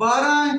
12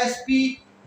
SP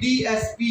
DSP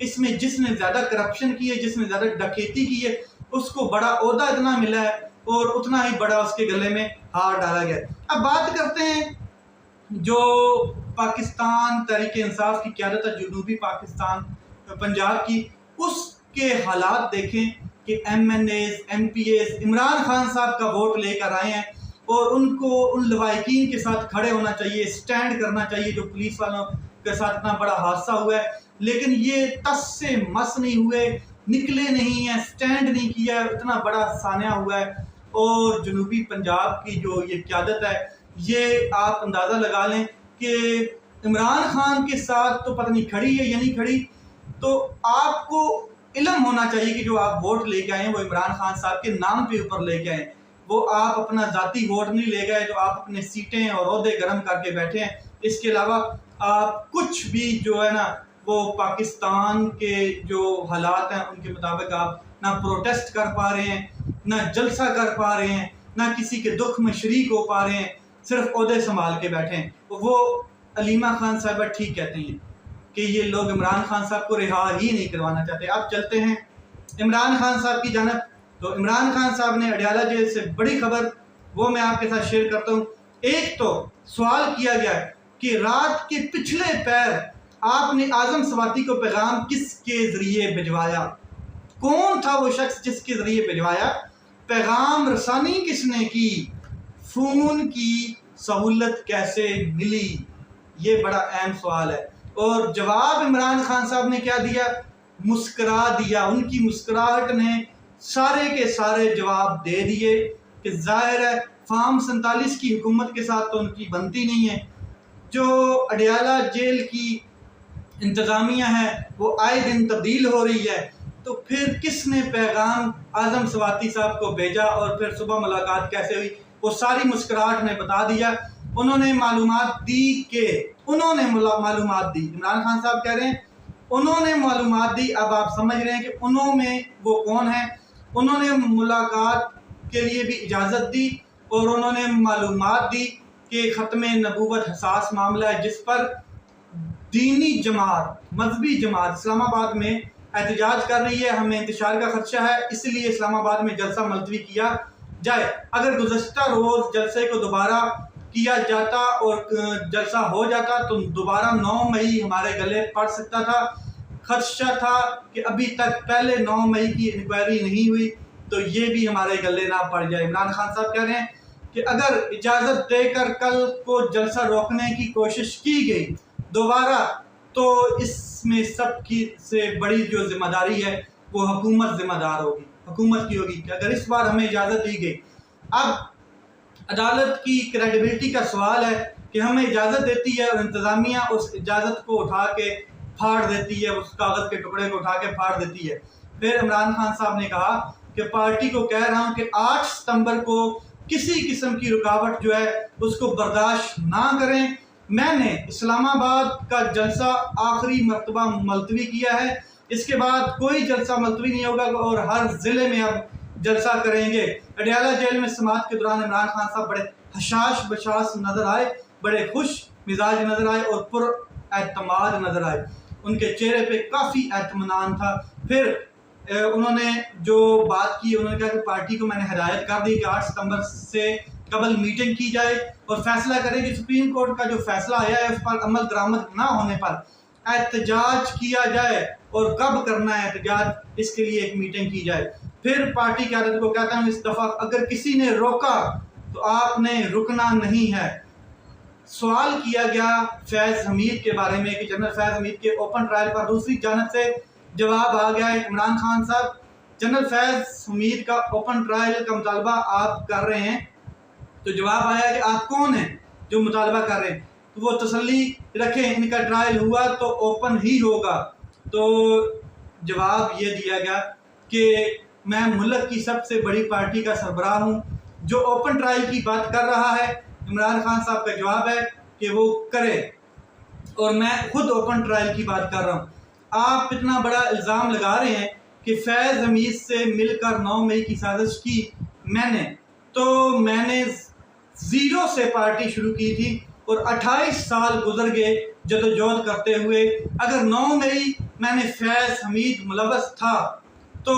اس میں جس نے زیادہ کرپشن کی ہے، جس نے زیادہ ڈکیتی کی ہے، اس کو بڑا عہدہ اتنا ملا ہے اور اتنا ہی بڑا اس کے گلے میں ہار ڈالا گیا۔ اب بات کرتے ہیں جو پاکستان تحریک انصاف کی قیادت ہے جنوبی پاکستان پنجاب کی، اس کے حالات دیکھیں کہ MNAs, MPAs Imran Khan صاحب کا ووٹ لے کر آئے ہیں اور ان کو ان لوائقین کے ساتھ کھڑے ہونا چاہیے، سٹینڈ کرنا چاہیے جو پولیس والوں کے ساتھ اتنا بڑا حادثہ ہوا ہے، لیکن یہ ٹس سے مس نہیں ہوئے، نکلے نہیں ہیں، سٹینڈ نہیں کیا، اتنا بڑا سانحہ ہوا ہے۔ اور جنوبی پنجاب کی جو یہ قیادت ہے، یہ آپ اندازہ لگا لیں کہ عمران خان کے ساتھ تو پتہ نہیں کھڑی ہے یا نہیں کھڑی، تو آپ کو علم ہونا چاہیے کہ جو آپ ووٹ لے کے آئے ہیں وہ عمران خان صاحب کے نام پہ اوپر لے کے آئے ہیں، وہ آپ اپنا ذاتی ووٹ نہیں لے گئے جو آپ اپنے سیٹیں اور عہدے گرم کر کے بیٹھے ہیں۔ اس کے علاوہ آپ کچھ بھی جو ہے نا وہ پاکستان کے جو حالات ہیں ان کے مطابق آپ نہ پروٹیسٹ کر پا رہے ہیں، نہ جلسہ کر پا رہے ہیں، نہ کسی کے دکھ میں شریک ہو پا رہے ہیں، صرف عہدے سنبھال کے بیٹھے ہیں۔ وہ علیمہ خان صاحبہ ٹھیک کہتے ہیں کہ یہ لوگ عمران خان صاحب کو رہا ہی نہیں کروانا چاہتے۔ اب چلتے ہیں عمران خان صاحب کی جانب، تو عمران خان صاحب نے اڈیالہ جیل سے بڑی خبر وہ میں آپ کے ساتھ شیئر کرتا ہوں۔ ایک تو سوال کیا گیا ہے کہ رات کے پچھلے پیر آپ نے اعظم سواتی کو پیغام کس کے ذریعے بھجوایا؟ کون تھا وہ شخص جس کے ذریعے بھجوایا؟ پیغام رسانی کس نے کی؟ فون کی سہولت کیسے ملی؟ یہ بڑا اہم سوال ہے، اور جواب عمران خان صاحب نے کیا دیا؟ مسکرا دیا۔ ان کی مسکراہٹ نے سارے کے سارے جواب دے دیے کہ ظاہر ہے فارم 47 کی حکومت کے ساتھ تو ان کی بنتی نہیں ہے۔ جو اڈیالہ جیل کی انتظامیہ ہے وہ آئے دن تبدیل ہو رہی ہے، تو پھر کس نے پیغام اعظم سواتی صاحب کو بھیجا اور پھر صبح ملاقات کیسے ہوئی؟ وہ ساری مسکراہٹ نے بتا دیا۔ انہوں نے معلومات دی عمران خان صاحب کہہ رہے ہیں انہوں نے معلومات دی۔ اب آپ سمجھ رہے ہیں کہ انہوں میں وہ کون ہیں؟ انہوں نے ملاقات کے لیے بھی اجازت دی اور انہوں نے معلومات دی کہ ختم نبوت حساس معاملہ ہے جس پر دینی جماعت، مذہبی جماعت اسلام آباد میں احتجاج کر رہی ہے، ہمیں انتشار کا خدشہ ہے، اس لیے اسلام آباد میں جلسہ ملتوی کیا جائے۔ اگر گزشتہ روز جلسے کو دوبارہ کیا جاتا اور جلسہ ہو جاتا تو دوبارہ 9 مئی ہمارے گلے پڑ سکتا تھا۔ خدشہ تھا کہ ابھی تک پہلے 9 مئی کی انکوائری نہیں ہوئی تو یہ بھی ہمارے گلے نہ پڑ جائے۔ عمران خان صاحب کہہ رہے ہیں کہ اگر اجازت دے کر کل کو جلسہ روکنے کی کوشش کی گئی دوبارہ تو اس میں سب کی سے بڑی جو ذمہ داری ہے وہ حکومت ذمہ دار ہوگی، حکومت کی ہوگی کہ اگر اس بار ہمیں اجازت دی گئی۔ اب عدالت کی کریڈیبلٹی کا سوال ہے کہ ہمیں اجازت دیتی ہے اور انتظامیہ اس اجازت کو اٹھا کے پھاڑ دیتی ہے، اس کاغذ کے ٹکڑے کو اٹھا کے پھاڑ دیتی ہے۔ پھر عمران خان صاحب نے کہا کہ پارٹی کو کہہ رہا ہوں کہ 8 ستمبر کو کسی قسم کی رکاوٹ جو ہے اس کو برداشت نہ کریں۔ میں نے اسلام آباد کا جلسہ آخری مرتبہ ملتوی کیا ہے، اس کے بعد کوئی جلسہ ملتوی نہیں ہوگا اور ہر ضلع میں اب جلسہ کریں گے۔ اڈیالہ جیل میں سماعت کے دوران عمران خان صاحب بڑے حشاش بشاش نظر آئے، بڑے خوش مزاج نظر آئے اور پر اعتماد نظر آئے، ان کے چہرے پہ کافی اطمینان تھا۔ پھر انہوں نے جو بات کی، انہوں نے کہا کہ پارٹی کو میں نے ہدایت کر دی کہ 8 ستمبر سے قبل میٹنگ کی جائے اور فیصلہ کرے کہ سپریم کورٹ کا جو فیصلہ آیا ہے اس پر عمل درآمد نہ ہونے پر احتجاج کیا جائے، اور کب کرنا ہے احتجاج اس کے لیے ایک میٹنگ کی جائے۔ پھر پارٹی قیادت کو کہتا ہوں اس دفعہ اگر کسی نے روکا تو آپ نے رکنا نہیں ہے۔ سوال کیا گیا فیض حمید کے بارے میں کہ جنرل فیض حمید کے اوپن ٹرائل پر دوسری جانب سے جواب آ گیا ہے عمران خان صاحب جنرل فیض حمید کا اوپن ٹرائل کا مطالبہ آپ کر رہے ہیں، تو جواب آیا کہ آپ کون ہیں جو مطالبہ کر رہے ہیں؟ تو وہ تسلی رکھیں ان کا ٹرائل ہوا تو اوپن ہی ہوگا۔ تو جواب یہ دیا گیا کہ میں ملک کی سب سے بڑی پارٹی کا سربراہ ہوں، جو اوپن ٹرائل کی بات کر رہا ہے عمران خان صاحب کا جواب ہے کہ وہ کرے، اور میں خود اوپن ٹرائل کی بات کر رہا ہوں۔ آپ اتنا بڑا الزام لگا رہے ہیں کہ فیض حمید سے مل کر 9 مئی کی سازش کی میں نے 0 سے پارٹی شروع کی تھی اور 28 سال گزر گئے جدوجہد کرتے ہوئے۔ اگر 9 مئی میں نے فیض حمید ملوث تھا تو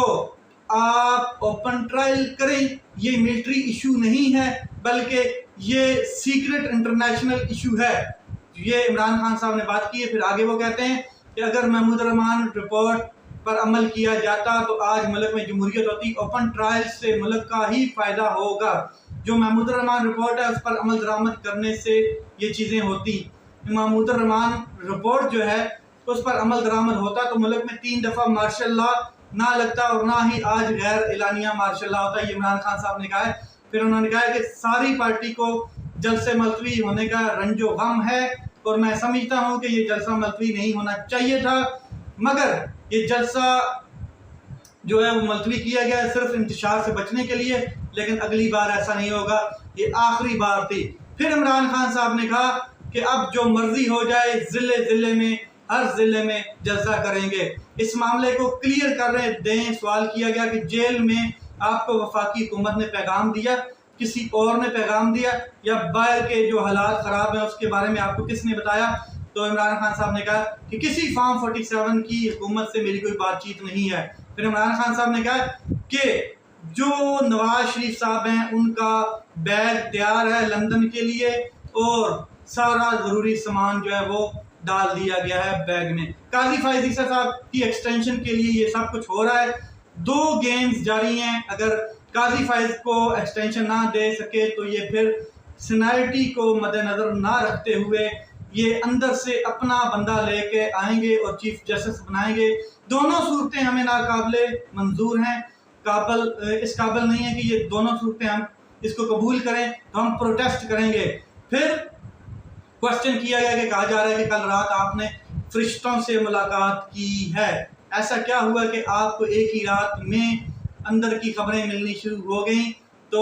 آپ اوپن ٹرائل کریں. یہ ملٹری ایشو نہیں ہے بلکہ یہ سیکرٹ انٹرنیشنل ایشو ہے. یہ عمران خان صاحب نے بات کی ہے. پھر آگے وہ کہتے ہیں کہ اگر محمود الرحمان رپورٹ پر عمل کیا جاتا تو آج ملک میں جمہوریت ہوتی. اوپن ٹرائل سے ملک کا ہی فائدہ ہوگا. جو محمود الرحمان رپورٹ ہے اس پر عمل درآمد کرنے سے یہ چیزیں ہوتی. محمود الرحمان رپورٹ جو ہے اس پر عمل درآمد ہوتا تو ملک میں 3 دفعہ مارشل لا نہ لگتا اور نہ ہی آج غیر اعلانیہ مارشل لا ہوتا. یہ عمران خان صاحب نے کہا ہے. پھر انہوں نے کہا کہ ساری پارٹی کو جلسے ملتوی ہونے کا رنج و غم ہے اور میں سمجھتا ہوں کہ یہ جلسہ ملتوی نہیں ہونا چاہیے تھا، مگر یہ جلسہ جو ہے وہ ملتوی کیا گیا ہے صرف انتشار سے بچنے کے لیے، لیکن اگلی بار ایسا نہیں ہوگا. یہ آخری بار تھی. پھر عمران خان صاحب نے کہا کہ اب جو مرضی ہو جائے ضلع میں ہر ضلع میں جلسہ کریں گے. اس معاملے کو کلیئر کر دیں. سوال کیا گیا کہ جیل میں آپ کو وفاقی حکومت نے پیغام دیا، کسی اور نے پیغام دیا، یا باہر کے جو حالات خراب ہیں اس کے بارے میں آپ کو کس نے بتایا؟ تو عمران خان صاحب نے کہا کہ کسی فارم 47 کی حکومت سے میری کوئی بات چیت نہیں ہے. پھر عمران خان صاحب نے کہا کہ جو نواز شریف صاحب ہیں ان کا بیگ تیار ہے لندن کے لیے اور سارا ضروری سامان جو ہے وہ ڈال دیا گیا ہے بیگ میں. قاضی فائز عیسیٰ صاحب کی ایکسٹینشن کے لیے یہ سب کچھ ہو رہا ہے. 2 گیمز جاری ہیں. اگر قاضی فائز کو ایکسٹینشن نہ دے سکے تو یہ پھر سینائٹی کو مد نظر نہ رکھتے ہوئے یہ اندر سے اپنا بندہ لے کے آئیں گے اور چیف جسٹس بنائیں گے. دونوں صورتیں ہمیں ناقابل منظور ہیں. اس قابل نہیں ہے کہ یہ دونوں صورتیں ہم اس کو قبول کریں تو ہم پروٹیسٹ کریں گے. پھر کوشچن کیا گیا کہ کہا جا رہا ہے کہ کل رات آپ نے فرشتوں سے ملاقات کی ہے. ایسا کیا ہوا کہ آپ کو ایک ہی رات میں اندر کی خبریں ملنی شروع ہو گئیں؟ تو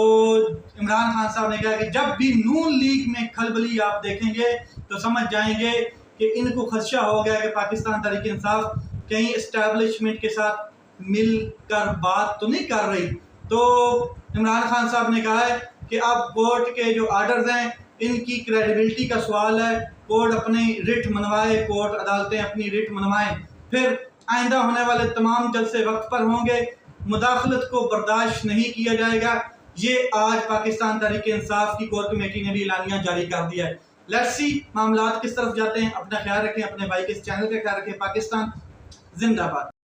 عمران خان صاحب نے کہا کہ جب بھی نون لیگ میں کھلبلی آپ دیکھیں گے تو سمجھ جائیں گے کہ ان کو خدشہ ہو گیا کہ پاکستان تحریک انصاف کہیں اسٹیبلشمنٹ کے ساتھ مل کر بات تو نہیں کر رہی. تو عمران خان صاحب نے کہا ہے کہ اب کورٹ کے جو آرڈرز ہیں ان کی کریڈیبلٹی کا سوال ہے. کورٹ اپنی رٹ منوائے، کورٹ عدالتیں اپنی رٹ منوائیں. پھر آئندہ ہونے والے تمام جلسے وقت پر ہوں گے. مداخلت کو برداشت نہیں کیا جائے گا. یہ آج پاکستان تحریک انصاف کی کور کمیٹی نے بھی اعلانیہ جاری کر دیا ہے. لیٹس سی معاملات کس طرف جاتے ہیں. اپنا خیال رکھیں، اپنے بھائی کے اس چینل کا خیال رکھیں. پاکستان زندہ باد.